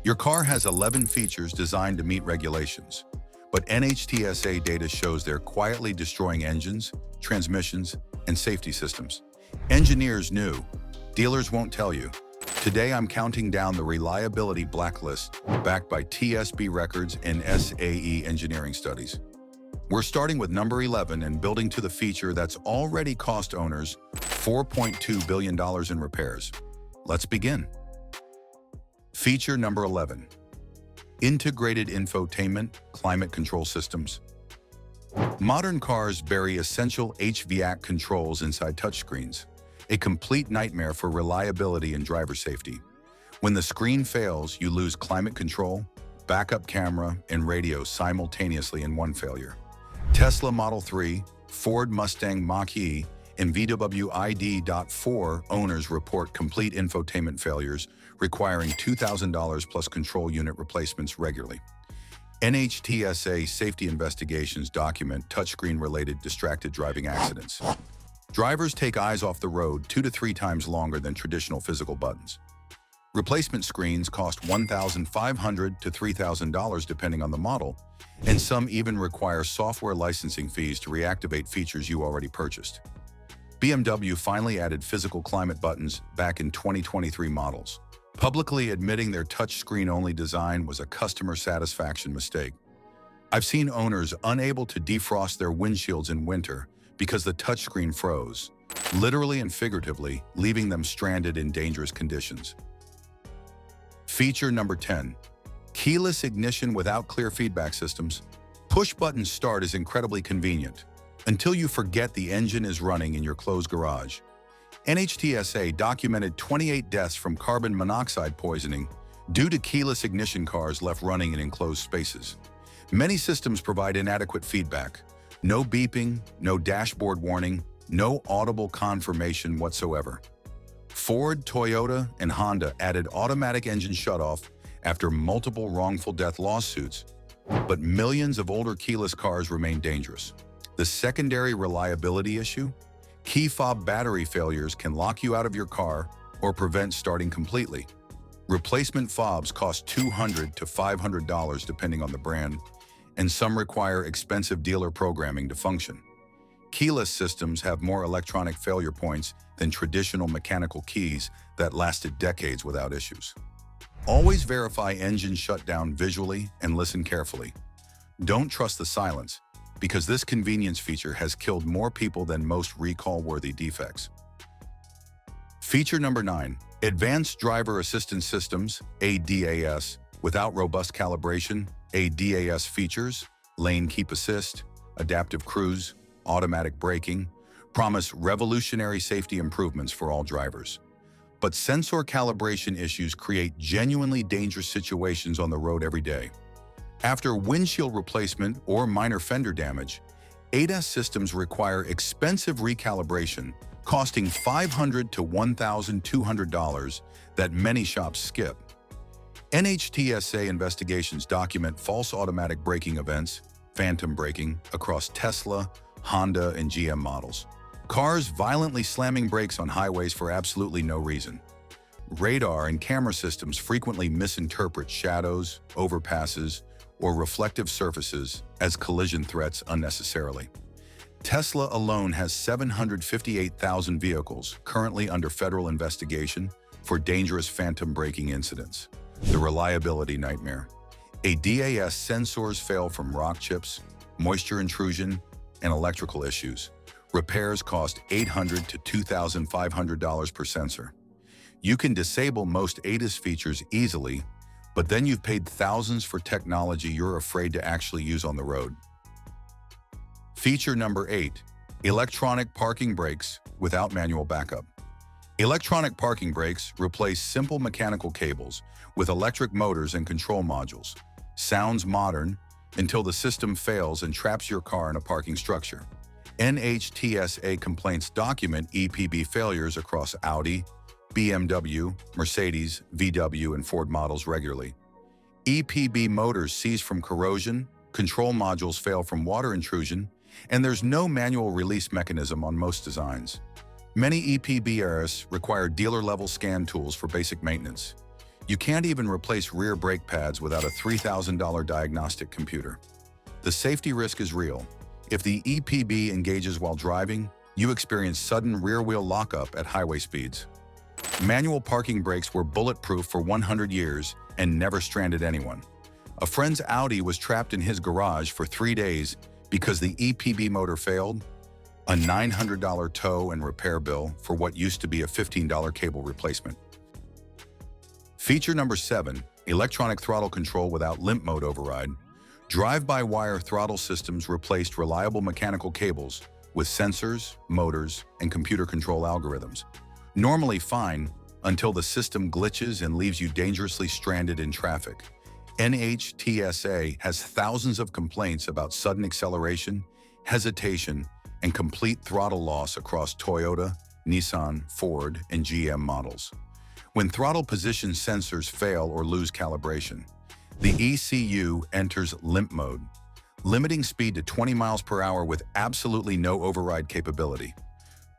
Your car has 11 features designed to meet regulations, but NHTSA data shows they're quietly destroying engines, transmissions, and safety systems. Engineers knew. Dealers won't tell you. Today, I'm counting down the reliability blacklist backed by TSB records and SAE engineering studies. We're starting with number 11 and building to the feature that's already cost owners $4.2 billion in repairs. Let's begin. Feature number 11. Integrated infotainment climate control systems. Modern cars bury essential HVAC controls inside touchscreens, a complete nightmare for reliability and driver safety. When the screen fails, you lose climate control, backup camera, and radio simultaneously in one failure. Tesla Model 3, Ford Mustang Mach-E, and VW ID.4 owners report complete infotainment failures requiring $2,000 plus control unit replacements regularly. NHTSA safety investigations document touchscreen-related distracted driving accidents. Drivers take eyes off the road 2 to 3 times longer than traditional physical buttons. Replacement screens cost $1,500 to $3,000 depending on the model, and some even require software licensing fees to reactivate features you already purchased. BMW finally added physical climate buttons back in 2023 models, publicly admitting their touchscreen-only design was a customer satisfaction mistake. I've seen owners unable to defrost their windshields in winter because the touchscreen froze, literally and figuratively, leaving them stranded in dangerous conditions. Feature number 10. Keyless ignition without clear feedback systems. Push-button start is incredibly convenient, until you forget the engine is running in your closed garage. NHTSA documented 28 deaths from carbon monoxide poisoning due to keyless ignition cars left running in enclosed spaces. Many systems provide inadequate feedback. No beeping, no dashboard warning, no audible confirmation whatsoever. Ford, Toyota, and Honda added automatic engine shutoff after multiple wrongful death lawsuits, but millions of older keyless cars remain dangerous. The secondary reliability issue? Key fob battery failures can lock you out of your car or prevent starting completely. Replacement fobs cost $200 to $500 depending on the brand, and some require expensive dealer programming to function. Keyless systems have more electronic failure points than traditional mechanical keys that lasted decades without issues. Always verify engine shutdown visually and listen carefully. Don't trust the silence, because this convenience feature has killed more people than most recall-worthy defects. Feature number 9. Advanced Driver Assistance Systems, ADAS, without robust calibration. ADAS features, lane keep assist, adaptive cruise, automatic braking, promise revolutionary safety improvements for all drivers. But sensor calibration issues create genuinely dangerous situations on the road every day. After windshield replacement or minor fender damage, ADAS systems require expensive recalibration, costing $500 to $1,200 that many shops skip. NHTSA investigations document false automatic braking events, phantom braking, across Tesla, Honda, and GM models. Cars violently slamming brakes on highways for absolutely no reason. Radar and camera systems frequently misinterpret shadows, overpasses, or reflective surfaces as collision threats unnecessarily. Tesla alone has 758,000 vehicles currently under federal investigation for dangerous phantom braking incidents. The reliability nightmare. ADAS sensors fail from rock chips, moisture intrusion, and electrical issues. Repairs cost $800 to $2,500 per sensor. You can disable most ADAS features easily, but then you've paid thousands for technology you're afraid to actually use on the road. Feature number 8. Electronic parking brakes without manual backup. Electronic parking brakes replace simple mechanical cables with electric motors and control modules. Sounds modern until the system fails and traps your car in a parking structure. NHTSA complaints document EPB failures across Audi, BMW, Mercedes, VW, and Ford models regularly. EPB motors seize from corrosion, control modules fail from water intrusion, and there's no manual release mechanism on most designs. Many EPB errors require dealer-level scan tools for basic maintenance. You can't even replace rear brake pads without a $3,000 diagnostic computer. The safety risk is real. If the EPB engages while driving, you experience sudden rear-wheel lockup at highway speeds. Manual parking brakes were bulletproof for 100 years and never stranded anyone. A friend's Audi was trapped in his garage for 3 days because the EPB motor failed. A $900 tow and repair bill for what used to be a $15 cable replacement. Feature number 7, electronic throttle control without limp mode override. Drive-by-wire throttle systems replaced reliable mechanical cables with sensors, motors, and computer control algorithms. Normally fine until the system glitches and leaves you dangerously stranded in traffic. NHTSA has thousands of complaints about sudden acceleration, hesitation, and complete throttle loss across Toyota, Nissan, Ford, and GM models. When throttle position sensors fail or lose calibration, the ECU enters limp mode, limiting speed to 20 miles per hour with absolutely no override capability.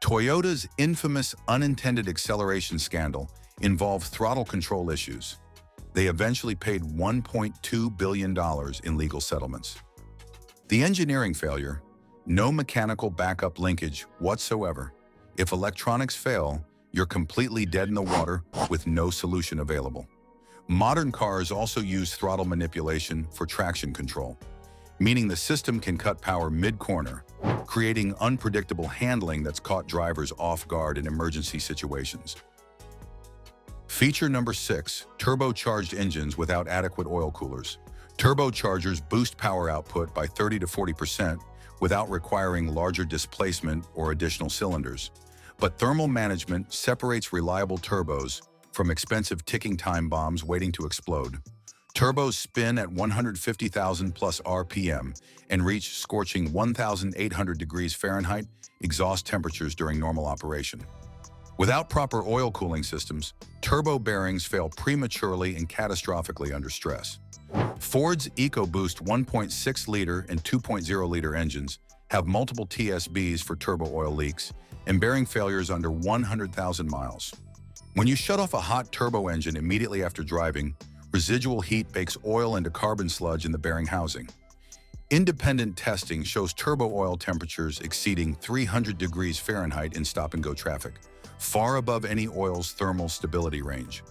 Toyota's infamous unintended acceleration scandal involved throttle control issues. They eventually paid $1.2 billion in legal settlements. The engineering failure, no mechanical backup linkage whatsoever. If electronics fail, you're completely dead in the water with no solution available. Modern cars also use throttle manipulation for traction control, meaning the system can cut power mid-corner, creating unpredictable handling that's caught drivers off guard in emergency situations. Feature number 6, turbocharged engines without adequate oil coolers. Turbochargers boost power output by 30 to 40% without requiring larger displacement or additional cylinders. But thermal management separates reliable turbos from expensive ticking time bombs waiting to explode. Turbos spin at 150,000 plus RPM and reach scorching 1,800 degrees Fahrenheit exhaust temperatures during normal operation. Without proper oil cooling systems, turbo bearings fail prematurely and catastrophically under stress. Ford's EcoBoost 1.6-liter and 2.0-liter engines have multiple TSBs for turbo oil leaks and bearing failures under 100,000 miles. When you shut off a hot turbo engine immediately after driving, residual heat bakes oil into carbon sludge in the bearing housing. Independent testing shows turbo oil temperatures exceeding 300 degrees Fahrenheit in stop-and-go traffic, far above any oil's thermal stability range.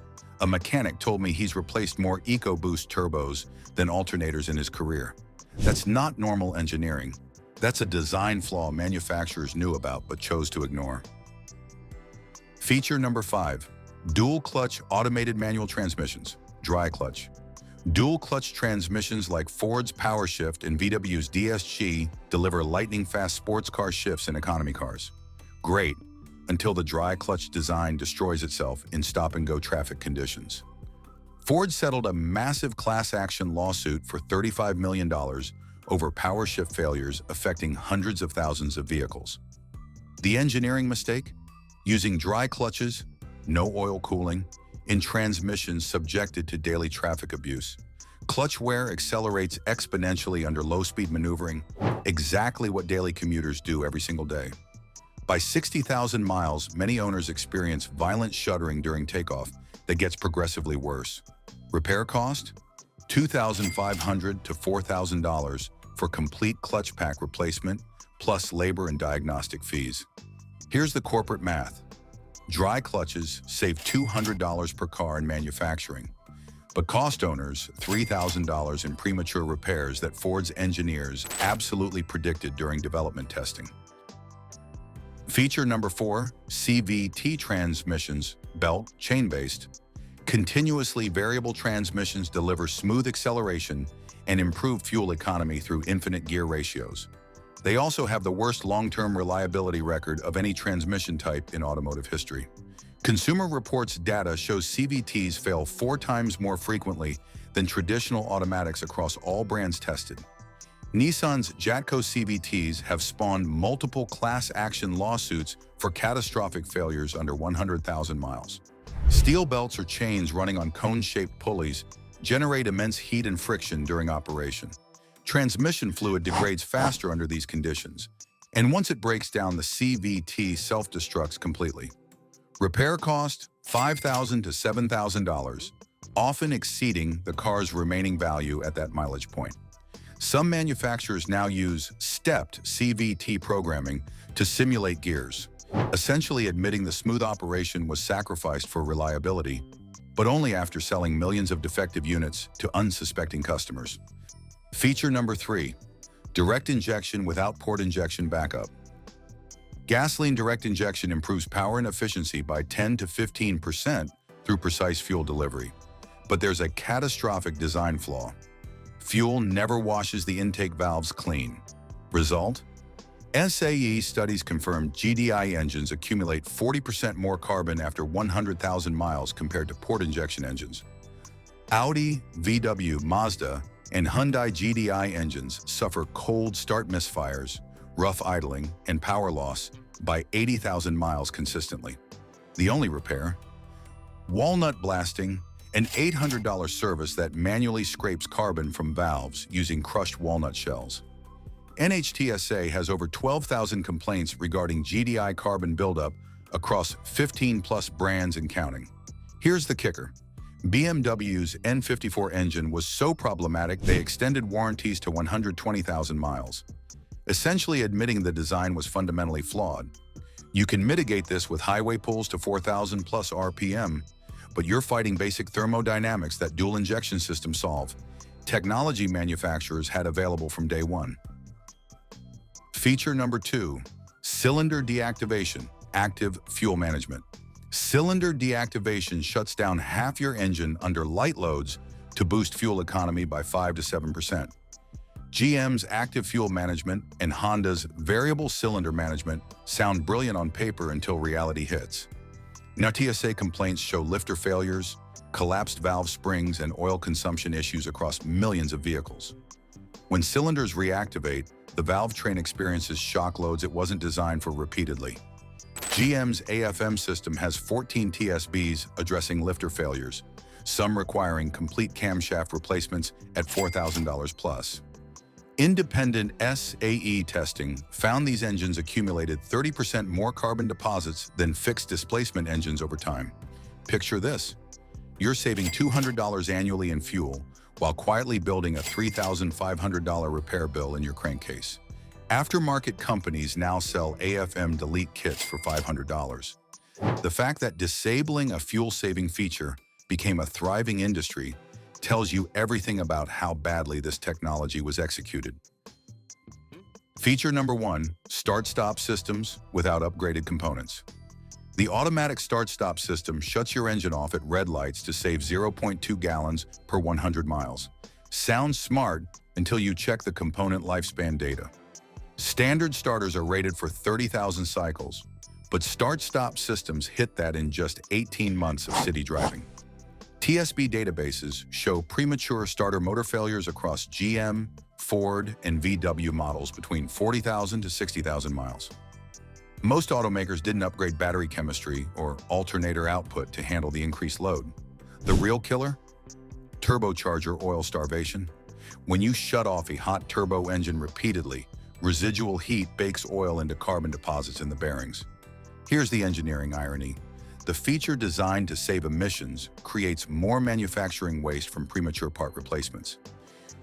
A mechanic told me he's replaced more EcoBoost turbos than alternators in his career. That's not normal engineering. That's a design flaw manufacturers knew about but chose to ignore. Feature number 5, dual-clutch automated manual transmissions, dry clutch. Dual-clutch transmissions like Ford's PowerShift and VW's DSG deliver lightning-fast sports car shifts in economy cars. Great, until the dry clutch design destroys itself in stop-and-go traffic conditions. Ford settled a massive class-action lawsuit for $35 million over PowerShift failures affecting hundreds of thousands of vehicles. The engineering mistake? Using dry clutches, no oil cooling, in transmissions subjected to daily traffic abuse. Clutch wear accelerates exponentially under low-speed maneuvering, exactly what daily commuters do every single day. By 60,000 miles, many owners experience violent shuddering during takeoff that gets progressively worse. Repair cost? $2,500 to $4,000 for complete clutch pack replacement, plus labor and diagnostic fees. Here's the corporate math. Dry clutches save $200 per car in manufacturing, but cost owners $3,000 in premature repairs that Ford's engineers absolutely predicted during development testing. Feature number 4, CVT transmissions, belt, chain-based. Continuously variable transmissions deliver smooth acceleration and improved fuel economy through infinite gear ratios. They also have the worst long-term reliability record of any transmission type in automotive history. Consumer Reports data shows CVTs fail 4 times more frequently than traditional automatics across all brands tested. Nissan's Jatco CVTs have spawned multiple class action lawsuits for catastrophic failures under 100,000 miles. Steel belts or chains running on cone-shaped pulleys generate immense heat and friction during operation. Transmission fluid degrades faster under these conditions, and once it breaks down, the CVT self-destructs completely. Repair cost $5,000 to $7,000, often exceeding the car's remaining value at that mileage point. Some manufacturers now use stepped CVT programming to simulate gears, essentially admitting the smooth operation was sacrificed for reliability, but only after selling millions of defective units to unsuspecting customers. Feature number 3, direct injection without port injection backup. Gasoline direct injection improves power and efficiency by 10 to 15% through precise fuel delivery. But there's a catastrophic design flaw. Fuel never washes the intake valves clean. Result? SAE studies confirm GDI engines accumulate 40% more carbon after 100,000 miles compared to port injection engines. Audi, VW, Mazda, and Hyundai GDI engines suffer cold start misfires, rough idling, and power loss by 80,000 miles consistently. The only repair? Walnut blasting, an $800 service that manually scrapes carbon from valves using crushed walnut shells. NHTSA has over 12,000 complaints regarding GDI carbon buildup across 15+ brands and counting. Here's the kicker. BMW's N54 engine was so problematic they extended warranties to 120,000 miles, essentially admitting the design was fundamentally flawed. You can mitigate this with highway pulls to 4,000+ RPM, but you're fighting basic thermodynamics that dual injection systems solve. Technology manufacturers had available from day one. Feature number 2, cylinder deactivation, active fuel management. Cylinder deactivation shuts down half your engine under light loads to boost fuel economy by 5 to 7%. GM's active fuel management and Honda's variable cylinder management sound brilliant on paper until reality hits. Now, TSA complaints show lifter failures, collapsed valve springs, and oil consumption issues across millions of vehicles. When cylinders reactivate, the valve train experiences shock loads it wasn't designed for repeatedly. GM's AFM system has 14 TSBs addressing lifter failures, some requiring complete camshaft replacements at $4,000 plus. Independent SAE testing found these engines accumulated 30% more carbon deposits than fixed displacement engines over time. Picture this. You're saving $200 annually in fuel while quietly building a $3,500 repair bill in your crankcase. Aftermarket companies now sell AFM delete kits for $500. The fact that disabling a fuel-saving feature became a thriving industry tells you everything about how badly this technology was executed. Feature number 1, start-stop systems without upgraded components. The automatic start-stop system shuts your engine off at red lights to save 0.2 gallons per 100 miles. Sounds smart until you check the component lifespan data. Standard starters are rated for 30,000 cycles, but start-stop systems hit that in just 18 months of city driving. TSB databases show premature starter motor failures across GM, Ford, and VW models between 40,000 to 60,000 miles. Most automakers didn't upgrade battery chemistry or alternator output to handle the increased load. The real killer? Turbocharger oil starvation. When you shut off a hot turbo engine repeatedly, residual heat bakes oil into carbon deposits in the bearings. Here's the engineering irony. The feature designed to save emissions creates more manufacturing waste from premature part replacements.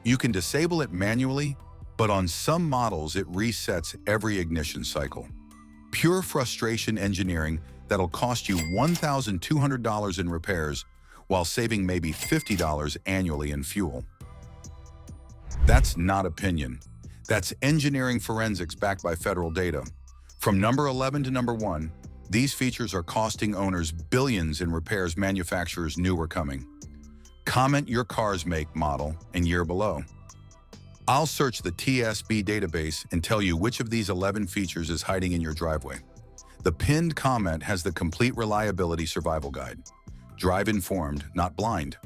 You can disable it manually, but on some models it resets every ignition cycle. Pure frustration engineering that'll cost you $1,200 in repairs while saving maybe $50 annually in fuel. That's not opinion. That's engineering forensics backed by federal data. From number 11 to number 1, these features are costing owners billions in repairs manufacturers knew were coming. Comment your car's make, model, and year below. I'll search the TSB database and tell you which of these 11 features is hiding in your driveway. The pinned comment has the complete reliability survival guide. Drive informed, not blind.